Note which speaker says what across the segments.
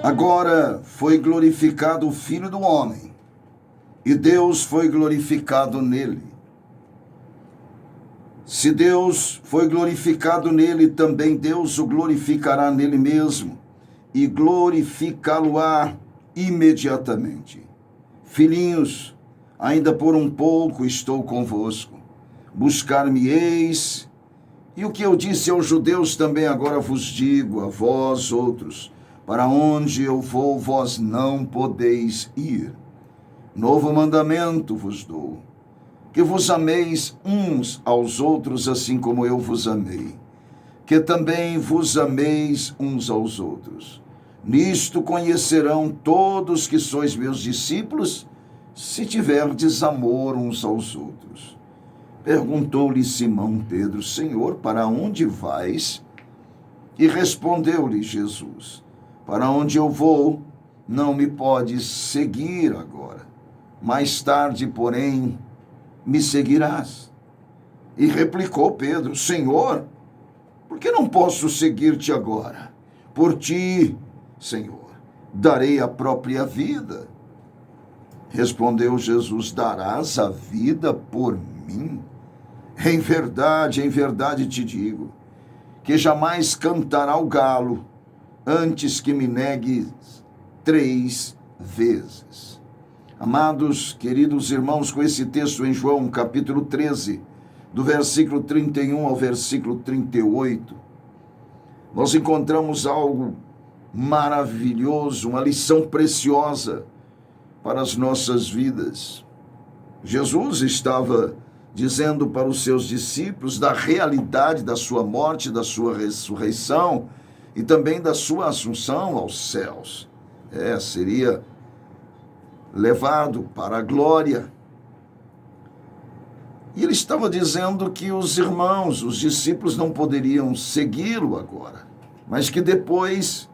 Speaker 1: Agora foi glorificado o Filho do Homem, e Deus foi glorificado nele. Se Deus foi glorificado nele, também Deus o glorificará nele mesmo, e glorificá-lo-á imediatamente. Filhinhos, ainda por um pouco estou convosco. Buscar-me-eis, e o que eu disse aos judeus também agora vos digo a vós outros: para onde eu vou, vós não podeis ir. Novo mandamento vos dou, que vos ameis uns aos outros, assim como eu vos amei, que também vos ameis uns aos outros. Nisto conhecerão todos que sois meus discípulos, se tiverdes amor uns aos outros. Perguntou-lhe Simão Pedro: Senhor, para onde vais? E respondeu-lhe Jesus: para onde eu vou, não me podes seguir agora. Mais tarde, porém, me seguirás. E replicou Pedro: Senhor, por que não posso seguir-te agora? Por ti, Senhor, darei a própria vida. Respondeu Jesus: darás a vida por mim? Em verdade te digo, que jamais cantará o galo antes que me negues 3 vezes. Amados, queridos irmãos, com esse texto em João, capítulo 13, do versículo 31 ao versículo 38, nós encontramos algo maravilhoso, uma lição preciosa para as nossas vidas. Jesus estava dizendo para os seus discípulos da realidade da sua morte, da sua ressurreição e também da sua assunção aos céus. Seria levado para a glória. E ele estava dizendo que os irmãos, os discípulos, não poderiam segui-lo agora, mas que depois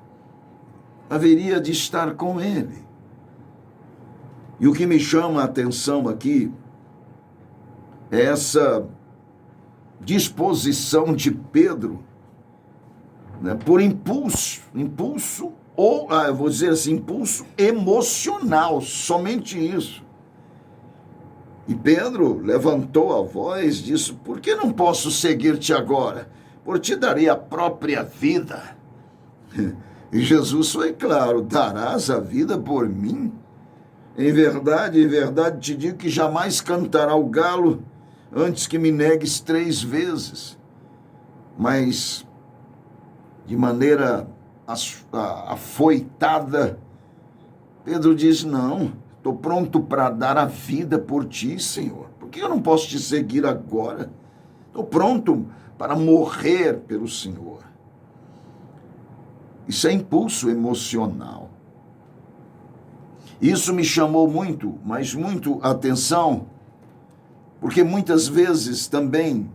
Speaker 1: haveria de estar com ele. E o que me chama a atenção aqui é essa disposição de Pedro, né, por impulso ou, eu vou dizer assim, impulso emocional, somente isso. E Pedro levantou a voz e disse: por que não posso seguir-te agora? Por ti darei a própria vida. E Jesus foi claro: darás a vida por mim? Em verdade te digo que jamais cantará o galo antes que me negues 3 vezes. Mas, de maneira afoitada, Pedro diz: não, estou pronto para dar a vida por ti, Senhor. Por que eu não posso te seguir agora? Estou pronto para morrer pelo Senhor. Isso é impulso emocional. Isso me chamou muito, mas muito atenção, porque muitas vezes também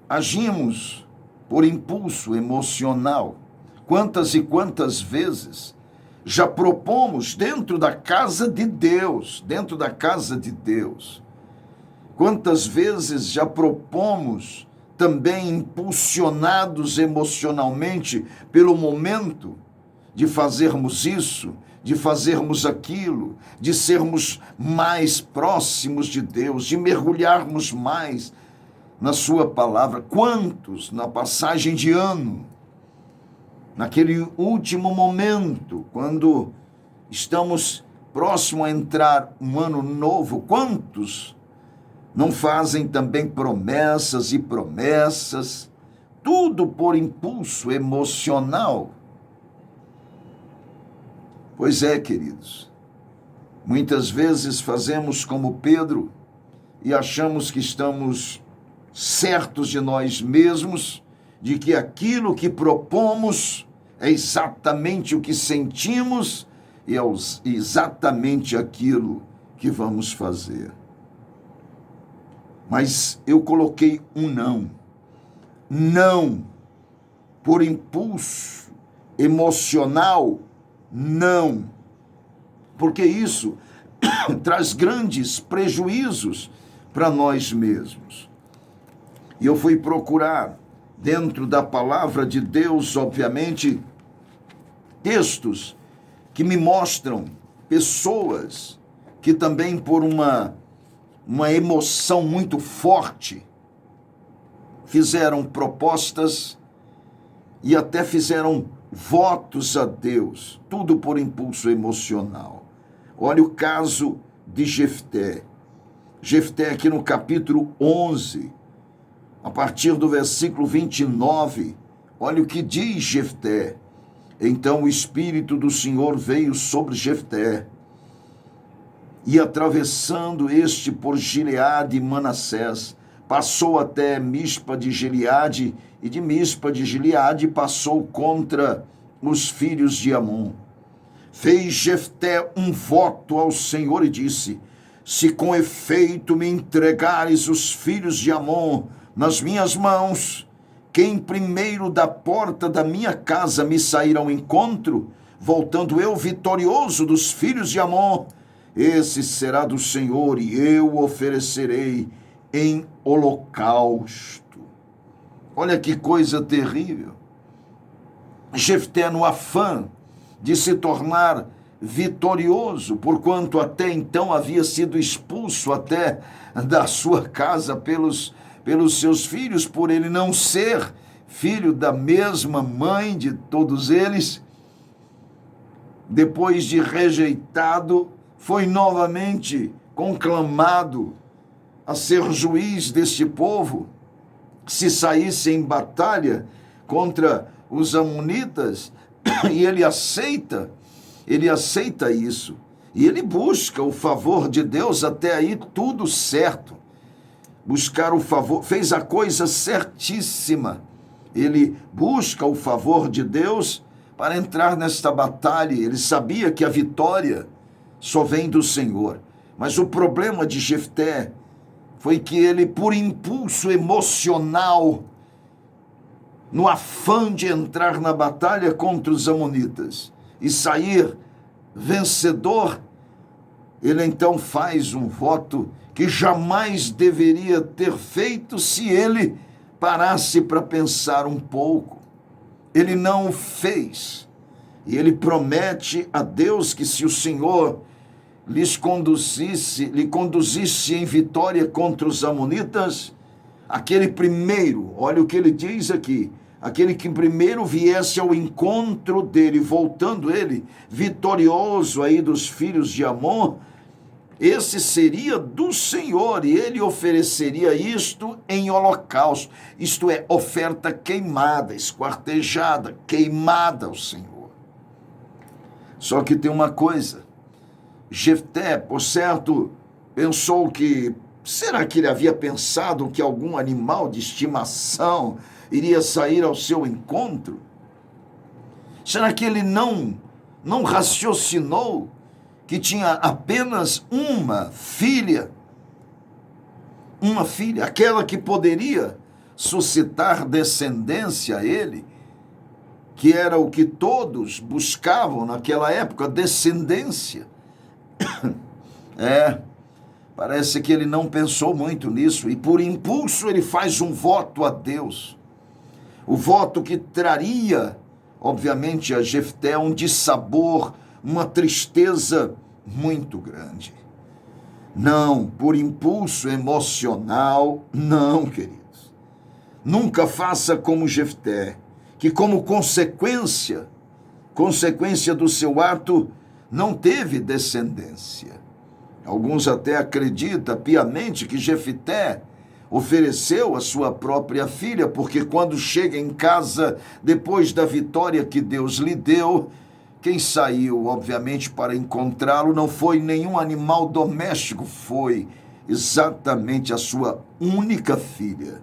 Speaker 1: agimos por impulso emocional. Quantas e quantas vezes já propomos dentro da casa de Deus, quantas vezes já propomos também impulsionados emocionalmente pelo momento de fazermos isso, de fazermos aquilo, de sermos mais próximos de Deus, de mergulharmos mais na sua palavra. Quantos, na passagem de ano, naquele último momento, quando estamos próximo a entrar um ano novo, quantos não fazem também promessas e promessas, tudo por impulso emocional? Pois é, queridos, muitas vezes fazemos como Pedro e achamos que estamos certos de nós mesmos, de que aquilo que propomos é exatamente o que sentimos e é exatamente aquilo que vamos fazer. Mas eu coloquei um não. Não, por impulso emocional, não, porque isso traz grandes prejuízos para nós mesmos. E eu fui procurar, dentro da palavra de Deus, obviamente, textos que me mostram pessoas que também por uma emoção muito forte fizeram propostas e até fizeram votos a Deus, tudo por impulso emocional. Olha o caso de Jefté. Jefté aqui no capítulo 11, a partir do versículo 29, olha o que diz Jefté. Então o Espírito do Senhor veio sobre Jefté, e atravessando este por Gileade e Manassés, passou até Mispa de Gileade, e de Mispa de Gileade passou contra os filhos de Amon. Fez Jefté um voto ao Senhor e disse: se com efeito me entregares os filhos de Amon nas minhas mãos, quem primeiro da porta da minha casa me sair ao encontro, voltando eu vitorioso dos filhos de Amon, esse será do Senhor, e eu oferecerei em holocausto. Olha que coisa terrível. Jefté, no afã de se tornar vitorioso, porquanto até então havia sido expulso até da sua casa pelos seus filhos, por ele não ser filho da mesma mãe de todos eles, depois de rejeitado, foi novamente conclamado a ser juiz deste povo. Se saísse em batalha contra os amonitas, e ele aceita isso, e ele busca o favor de Deus, até aí tudo certo, buscar o favor, fez a coisa certíssima, ele busca o favor de Deus para entrar nesta batalha. Ele sabia que a vitória só vem do Senhor, mas o problema de Jefté foi que ele, por impulso emocional, no afã de entrar na batalha contra os amonitas e sair vencedor, ele então faz um voto que jamais deveria ter feito se ele parasse para pensar um pouco. Ele não o fez. E ele promete a Deus que se o Senhor lhe conduzisse em vitória contra os amonitas, aquele primeiro, olha o que ele diz aqui, aquele que primeiro viesse ao encontro dele, voltando ele vitorioso aí dos filhos de Amon, esse seria do Senhor, e ele ofereceria isto em holocausto, isto é, oferta queimada, esquartejada, queimada ao Senhor. Só que tem uma coisa, Jefté, por certo, pensou que, será que ele havia pensado que algum animal de estimação iria sair ao seu encontro? Será que ele não raciocinou que tinha apenas uma filha, aquela que poderia suscitar descendência a ele, que era o que todos buscavam naquela época, descendência. Parece que ele não pensou muito nisso, e por impulso ele faz um voto a Deus. O voto que traria, obviamente, a Jefté um dissabor, uma tristeza muito grande. Não, por impulso emocional, não, queridos. Nunca faça como Jefté, que como consequência do seu ato, não teve descendência. Alguns até acreditam piamente que Jefté ofereceu a sua própria filha, porque quando chega em casa, depois da vitória que Deus lhe deu, quem saiu, obviamente, para encontrá-lo não foi nenhum animal doméstico, foi exatamente a sua única filha.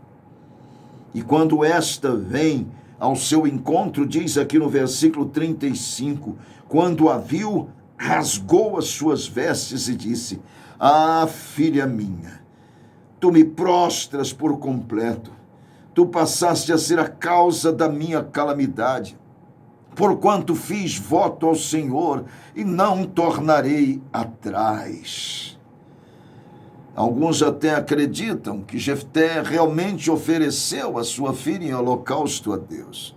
Speaker 1: E quando esta vem ao seu encontro, diz aqui no versículo 35, quando a viu, rasgou as suas vestes e disse: ah, filha minha, tu me prostras por completo, tu passaste a ser a causa da minha calamidade, porquanto fiz voto ao Senhor e não tornarei atrás. Alguns até acreditam que Jefté realmente ofereceu a sua filha em holocausto a Deus.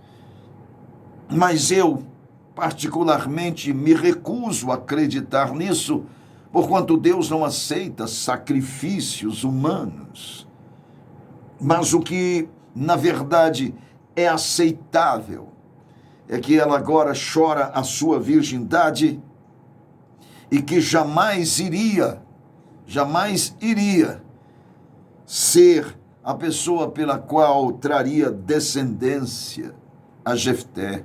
Speaker 1: Mas eu particularmente, me recuso a acreditar nisso, porquanto Deus não aceita sacrifícios humanos. Mas o que, na verdade, é aceitável é que ela agora chora a sua virgindade e que jamais iria ser a pessoa pela qual traria descendência a Jefté.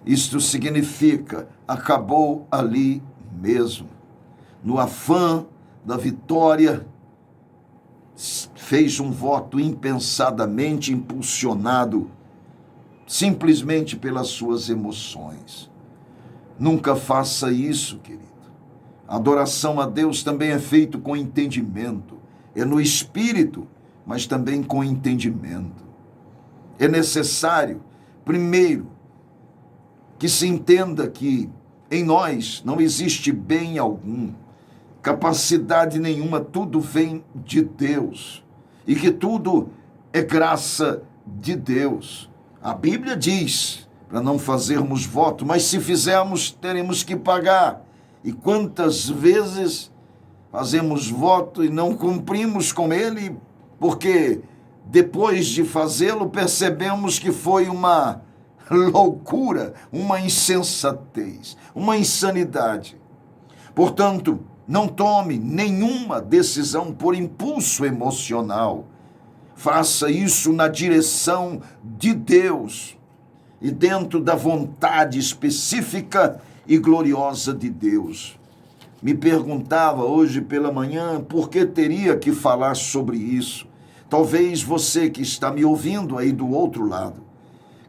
Speaker 1: Isto significa, acabou ali mesmo. No afã da vitória, fez um voto impensadamente impulsionado, simplesmente pelas suas emoções. Nunca faça isso, querido. A adoração a Deus também é feito com entendimento. É no espírito, mas também com entendimento. É necessário, primeiro, que se entenda que em nós não existe bem algum, capacidade nenhuma, tudo vem de Deus e que tudo é graça de Deus. A Bíblia diz para não fazermos voto, mas se fizermos, teremos que pagar. E quantas vezes fazemos voto e não cumprimos com ele, porque depois de fazê-lo percebemos que foi uma loucura, uma insensatez, uma insanidade. Portanto, não tome nenhuma decisão por impulso emocional. Faça isso na direção de Deus e dentro da vontade específica e gloriosa de Deus. Me perguntava hoje pela manhã por que teria que falar sobre isso. Talvez você que está me ouvindo aí do outro lado,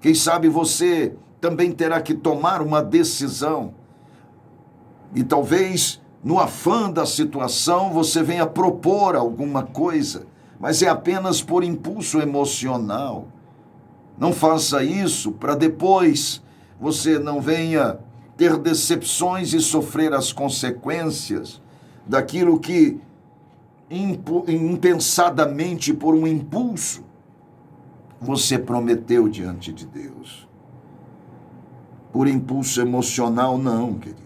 Speaker 1: quem sabe você também terá que tomar uma decisão. E talvez no afã da situação você venha propor alguma coisa, mas é apenas por impulso emocional. Não faça isso para depois você não venha ter decepções e sofrer as consequências daquilo que impensadamente, por um impulso, você prometeu diante de Deus. Por impulso emocional, não, querido.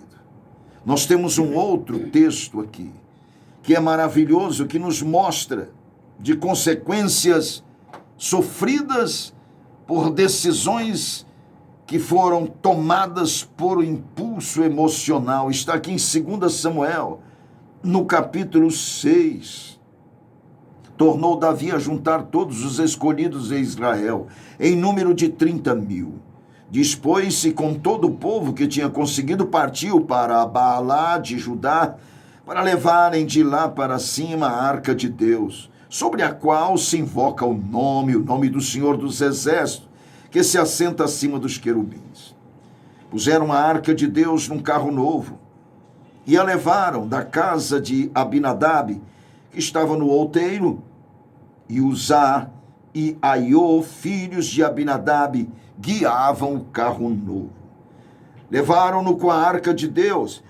Speaker 1: Nós temos um outro texto aqui, que é maravilhoso, que nos mostra de consequências sofridas por decisões que foram tomadas por impulso emocional. Está aqui em 2 Samuel, no capítulo 6. Tornou Davi a juntar todos os escolhidos de Israel, em número de 30.000. Dispôs-se com todo o povo que tinha conseguido, partiu para Baalá de Judá, para levarem de lá para cima a arca de Deus, sobre a qual se invoca o nome do Senhor dos Exércitos, que se assenta acima dos querubins. Puseram a arca de Deus num carro novo, e a levaram da casa de Abinadab, que estava no outeiro, e Uzá e Aiô, filhos de Abinadab, guiavam o carro novo. Levaram-no com a arca de Deus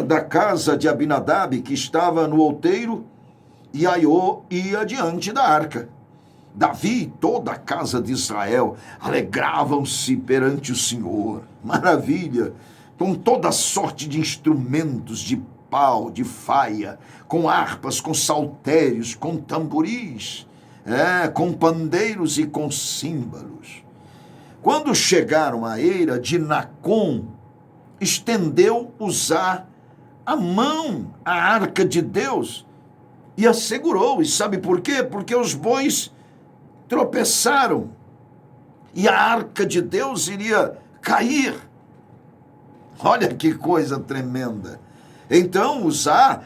Speaker 1: da casa de Abinadab, que estava no outeiro, e Aiô ia diante da arca. Davi e toda a casa de Israel alegravam-se perante o Senhor. Maravilha! Com toda sorte de instrumentos de pau, de faia, com harpas, com saltérios, com tamboris, com pandeiros e com símbolos. Quando chegaram à eira de Nacon, estendeu Uzá a mão à arca de Deus e a segurou. E sabe por quê? Porque os bois tropeçaram e a arca de Deus iria cair. Olha que coisa tremenda. Então Uzá,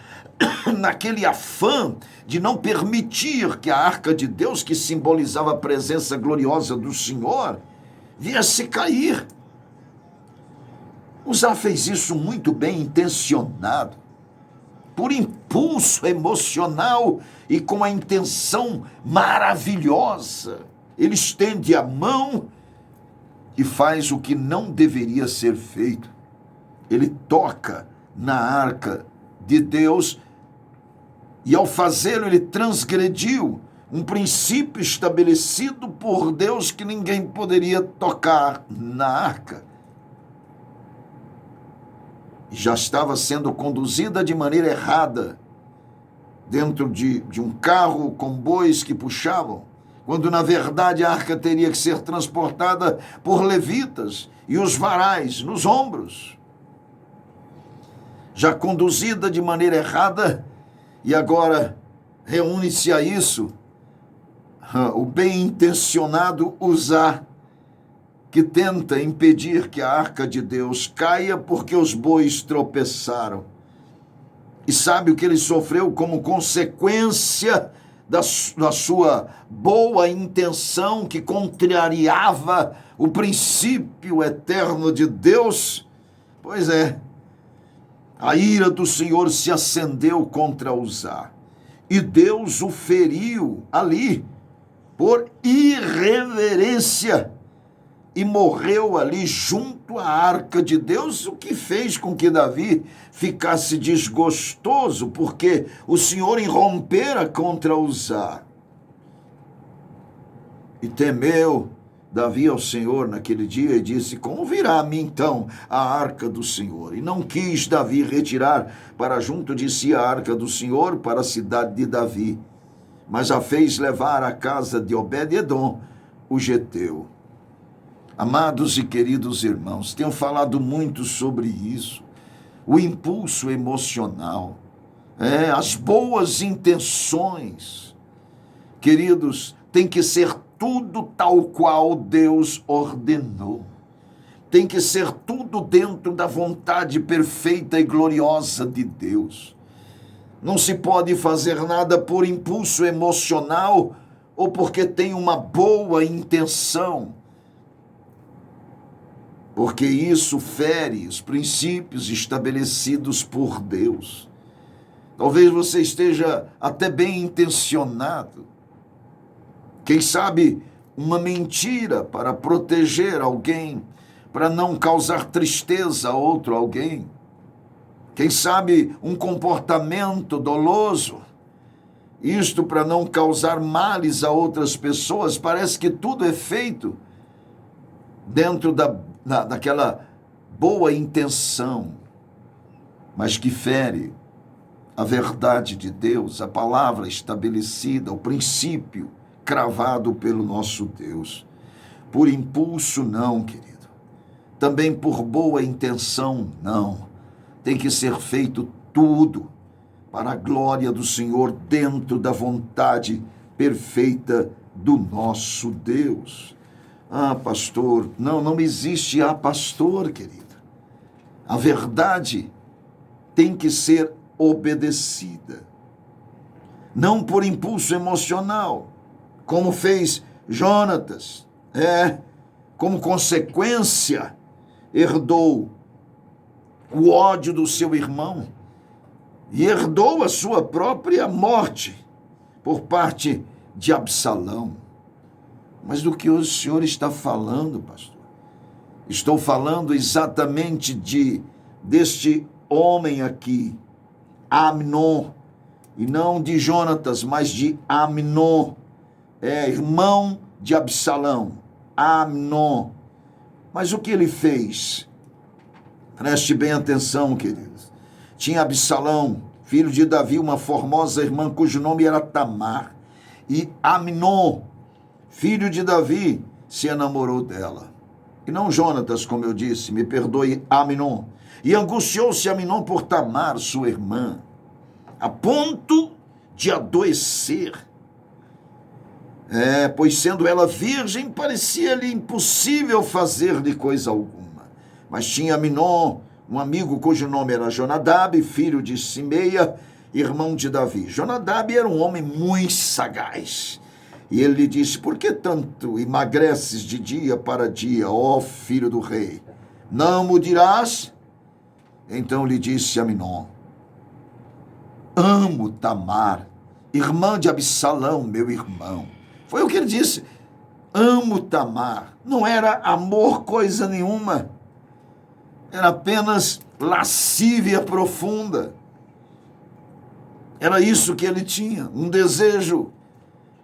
Speaker 1: naquele afã de não permitir que a arca de Deus, que simbolizava a presença gloriosa do Senhor, viesse cair. Uzá fez isso muito bem intencionado, por impulso emocional e com a intenção maravilhosa. Ele estende a mão e faz o que não deveria ser feito. Ele toca na arca de Deus e, ao fazê-lo, ele transgrediu um princípio estabelecido por Deus, que ninguém poderia tocar na arca. já estava sendo conduzida de maneira errada, dentro de um carro com bois que puxavam, quando na verdade a arca teria que ser transportada por levitas e os varais nos ombros. Já conduzida de maneira errada, e agora reúne-se a isso o bem-intencionado Uzá, que tenta impedir que a arca de Deus caia porque os bois tropeçaram. E sabe o que ele sofreu como consequência da sua boa intenção que contrariava o princípio eterno de Deus? Pois é, a ira do Senhor se acendeu contra Uzá, e Deus o feriu ali por irreverência, e morreu ali junto à arca de Deus, o que fez com que Davi ficasse desgostoso, porque o Senhor irrompera contra Uzá. E temeu Davi ao Senhor naquele dia e disse: como virá a mim então a arca do Senhor? E não quis Davi retirar para junto de si a arca do Senhor para a cidade de Davi, mas a fez levar à casa de Obed-edom, o geteu. Amados e queridos irmãos, tenho falado muito sobre isso, o impulso emocional, as boas intenções. Queridos, tem que ser tudo tal qual Deus ordenou. Tem que ser tudo dentro da vontade perfeita e gloriosa de Deus. Não se pode fazer nada por impulso emocional ou porque tem uma boa intenção, porque isso fere os princípios estabelecidos por Deus. Talvez você esteja até bem intencionado, quem sabe uma mentira para proteger alguém, para não causar tristeza a outro alguém. Quem sabe um comportamento doloso, isto para não causar males a outras pessoas. Parece que tudo é feito dentro daquela boa intenção, mas que fere a verdade de Deus, a palavra estabelecida, o princípio cravado pelo nosso Deus. Por impulso, não, querido. Também por boa intenção, não. Tem que ser feito tudo para a glória do Senhor, dentro da vontade perfeita do nosso Deus. Ah, pastor, não existe pastor, querido. A verdade tem que ser obedecida. Não por impulso emocional, como fez Jonatas. Como consequência, herdou o ódio do seu irmão e herdou a sua própria morte por parte de Absalão. Mas do que o senhor está falando, pastor? Estou falando exatamente deste homem aqui, Amnon, e não de Jonatas, mas de Amnon, irmão de Absalão, Amnon. Mas o que ele fez? Preste bem atenção, queridos. Tinha Absalão, filho de Davi, uma formosa irmã cujo nome era Tamar. E Amnon, filho de Davi, se enamorou dela. E não Jonatas, como eu disse, me perdoe, Amnon. E angustiou-se Amnon por Tamar, sua irmã, a ponto de adoecer. Pois sendo ela virgem, parecia-lhe impossível fazer-lhe coisa alguma. Mas tinha Amnon um amigo cujo nome era Jonadab, filho de Simeia, irmão de Davi. Jonadab era um homem muito sagaz. E ele lhe disse: por que tanto emagreces de dia para dia, ó filho do rei? Não me dirás? Então lhe disse Amnon: amo Tamar, irmã de Absalão, meu irmão. Foi o que ele disse. Amo Tamar. Não era amor coisa nenhuma. Era apenas lascívia profunda. Era isso que ele tinha. Um desejo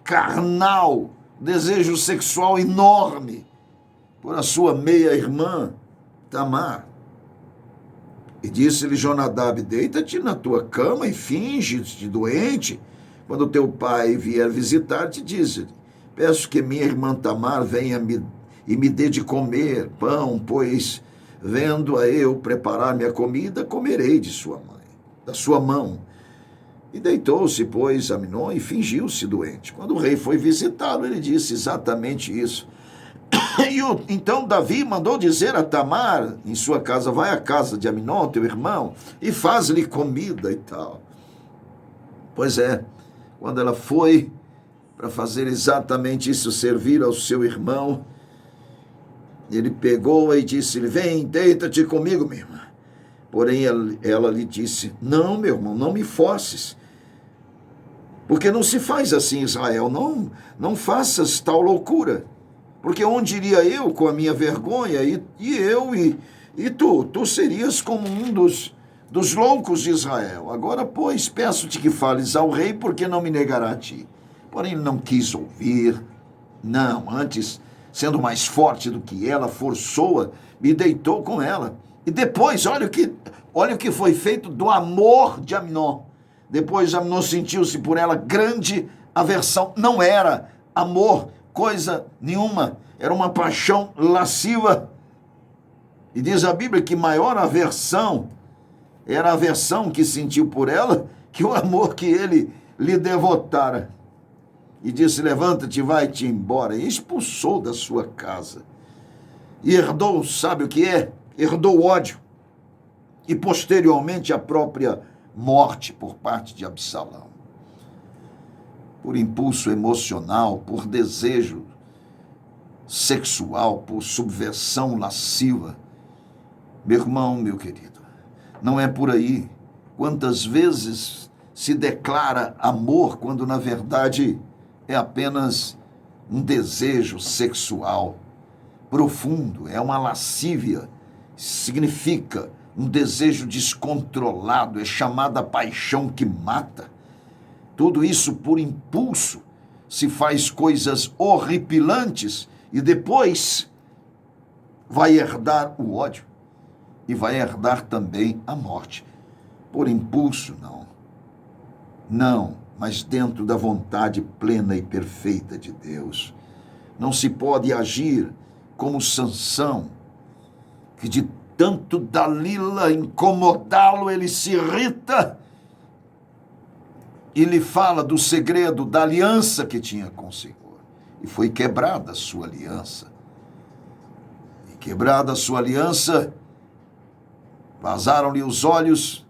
Speaker 1: carnal, desejo sexual enorme por a sua meia-irmã, Tamar. E disse-lhe Jonadab: deita-te na tua cama e finge-te doente. Quando teu pai vier visitar-te, diz-lhe: peço que minha irmã Tamar venha e me dê de comer pão, pois, vendo-a eu preparar minha comida, comerei da sua mão. E deitou-se, pois, Amnon e fingiu-se doente. Quando o rei foi visitá-lo, ele disse exatamente isso. Então Davi mandou dizer a Tamar em sua casa: vai à casa de Amnon, teu irmão, e faz-lhe comida e tal. Pois é, quando ela foi para fazer exatamente isso, servir ao seu irmão, ele pegou-a e disse-lhe: vem, deita-te comigo, minha irmã. Porém, ela lhe disse: não, meu irmão, não me forces, porque não se faz assim, Israel, não faças tal loucura, porque onde iria eu com a minha vergonha, e tu serias como um dos loucos de Israel. Agora, pois, peço-te que fales ao rei, porque não me negará a ti. Porém, ele não quis ouvir, não, antes, sendo mais forte do que ela, forçou-a, me deitou com ela. E depois, olha o que foi feito do amor de Amnon. Depois Amnon sentiu-se por ela grande aversão. Não era amor, coisa nenhuma. Era uma paixão lasciva. E diz a Bíblia que maior aversão era a aversão que sentiu por ela que o amor que ele lhe devotara. E disse: levanta-te, vai-te embora. E expulsou da sua casa. E herdou, sabe o que é? Herdou ódio. E posteriormente a própria morte por parte de Absalão. Por impulso emocional, por desejo sexual, por subversão lasciva. Meu irmão, meu querido, não é por aí. Quantas vezes se declara amor quando na verdade é apenas um desejo sexual profundo, é uma lascívia, significa um desejo descontrolado, é chamada paixão que mata. Tudo isso por impulso, se faz coisas horripilantes e depois vai herdar o ódio e vai herdar também a morte. Por impulso, não. Não, mas dentro da vontade plena e perfeita de Deus. Não se pode agir como Sansão, que de tanto Dalila incomodá-lo, ele se irrita e lhe fala do segredo da aliança que tinha com o Senhor. E foi quebrada a sua aliança. E quebrada a sua aliança, vazaram-lhe os olhos,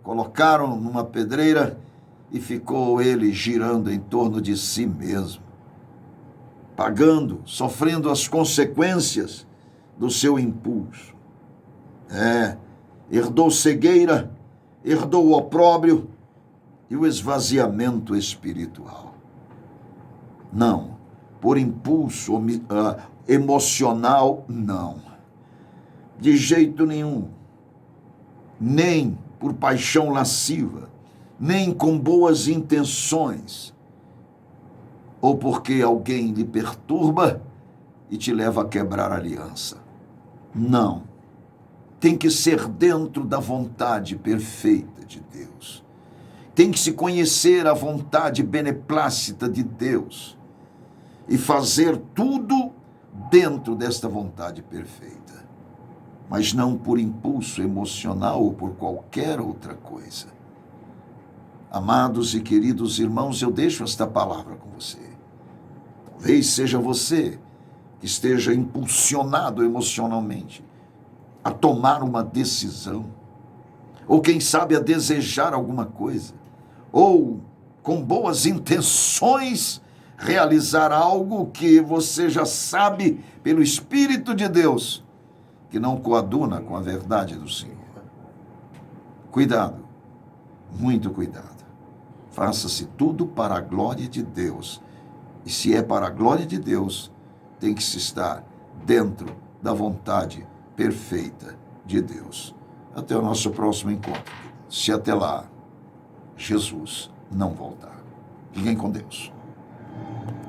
Speaker 1: colocaram numa pedreira e ficou ele girando em torno de si mesmo, pagando, sofrendo as consequências do seu impulso. Herdou cegueira, herdou o opróbrio e o esvaziamento espiritual. Não, por impulso emocional, não. De jeito nenhum. Nem por paixão lasciva, nem com boas intenções, ou porque alguém lhe perturba e te leva a quebrar a aliança. Não. Tem que ser dentro da vontade perfeita de Deus. Tem que se conhecer a vontade beneplácita de Deus e fazer tudo dentro desta vontade perfeita, mas não por impulso emocional ou por qualquer outra coisa. Amados e queridos irmãos, eu deixo esta palavra com você. Talvez seja você que esteja impulsionado emocionalmente a tomar uma decisão, ou quem sabe a desejar alguma coisa, ou com boas intenções realizar algo que você já sabe pelo Espírito de Deus que não coaduna com a verdade do Senhor. Cuidado, muito cuidado. Faça-se tudo para a glória de Deus. E se é para a glória de Deus, tem que se estar dentro da vontade perfeita de Deus. Até o nosso próximo encontro. Se até lá, Jesus não voltar. Fiquem com Deus.